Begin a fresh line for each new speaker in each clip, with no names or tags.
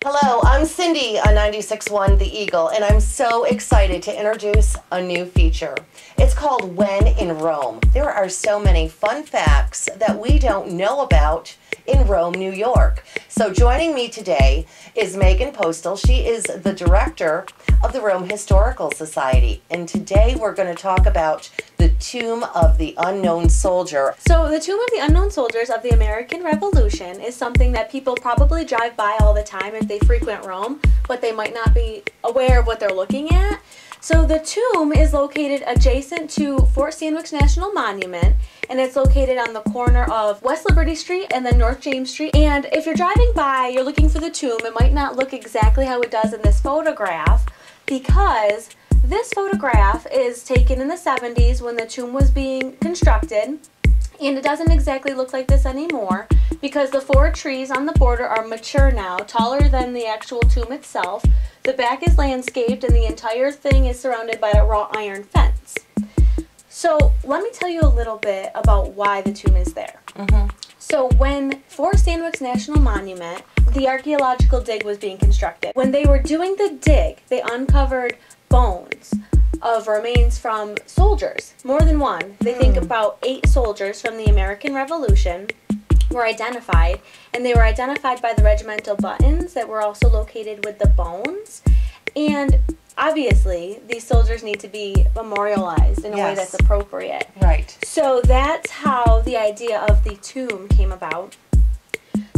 Hello, I'm Cindy on 96.1 The Eagle, and I'm so excited to introduce a new feature. It's called When in Rome. There are so many fun facts that we don't know about in Rome, New York. So joining me today is Megan Postal. She is the director of the Rome Historical Society, and today we're going to talk about the Tomb of the Unknown Soldier.
So the Tomb of the Unknown Soldiers of the American Revolution is something that people probably drive by all the time if they frequent Rome, but they might not be aware of what they're looking at. So the tomb is located adjacent to Fort Sandwich National Monument, and it's located on the corner of West Liberty Street and then North James Street. And if you're driving by, you're looking for the tomb, it might not look exactly how it does in this photograph, because this photograph is taken in the 70s when the tomb was being constructed, and it doesn't exactly look like this anymore because the 4 trees on the border are mature now, taller than the actual tomb itself. The back is landscaped and the entire thing is surrounded by a wrought iron fence. So let me tell you a little bit about why the tomb is there. So when Fort Sandwich National Monument, the archaeological dig was being constructed, when they were doing the dig, they uncovered bones of remains from soldiers, more than one. They think about 8 soldiers from the American Revolution were identified, and they were identified by the regimental buttons that were also located with the bones. And obviously, these soldiers need to be memorialized in a way that's appropriate.
Right.
So that's how the idea of the tomb came about.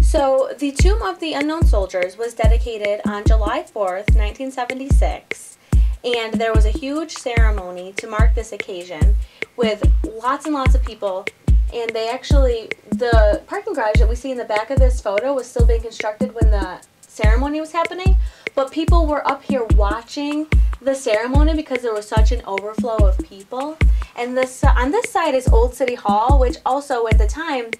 So the Tomb of the Unknown Soldiers was dedicated on July 4th, 1976, and there was a huge ceremony to mark this occasion with lots and lots of people. And they actually, the parking garage that we see in the back of this photo was still being constructed when the ceremony was happening, but people were up here watching the ceremony because there was such an overflow of people. And this on this side is Old City Hall, which also at the time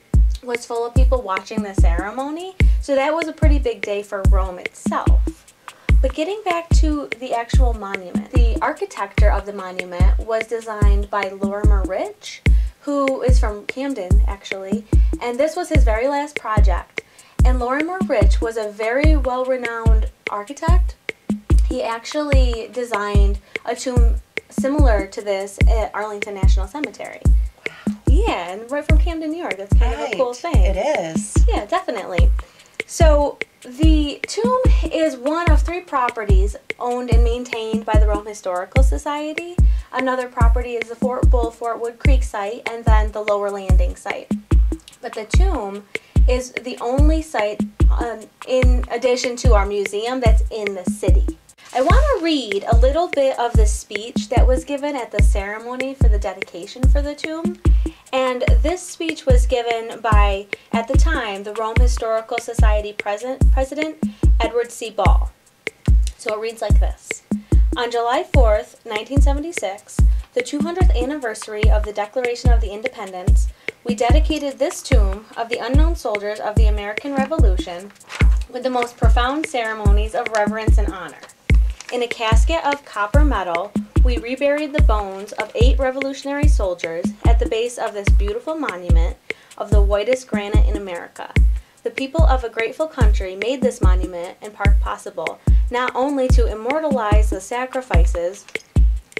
was full of people watching the ceremony. So that was a pretty big day for Rome itself. But getting back to the actual monument, the architecture of the monument was designed by Lorimer Rich, who is from Camden, actually, and this was his very last project. And Lorimer Rich was a very well-renowned architect. He actually designed a tomb similar to this at Arlington National Cemetery. Wow. Yeah, and right from Camden, New York. That's kind of a cool thing.
It is.
Yeah, definitely. So the tomb is one of 3 properties owned and maintained by the Rome Historical Society. Another property is the Fort Bull, Fort Wood Creek site, and then the Lower Landing site. But the tomb is the only site, in addition to our museum, that's in the city. I want to read a little bit of the speech that was given at the ceremony for the dedication for the tomb. And this speech was given by, at the time, the Rome Historical Society President Edward C. Ball. So it reads like this. On July 4th, 1976, the 200th anniversary of the Declaration of the Independence, we dedicated this tomb of the unknown soldiers of the American Revolution with the most profound ceremonies of reverence and honor. In a casket of copper metal, we reburied the bones of 8 revolutionary soldiers at the base of this beautiful monument of the whitest granite in America. The people of a grateful country made this monument and park possible, not only to immortalize the sacrifices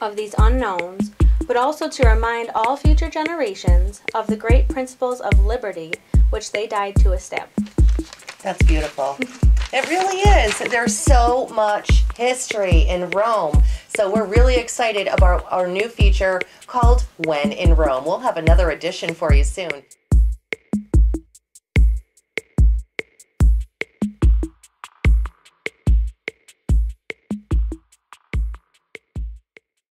of these unknowns, but also to remind all future generations of the great principles of liberty which they died to establish.
That's beautiful. It really is. There's so much history in Rome. So we're really excited about our new feature called When in Rome. We'll have another edition for you soon.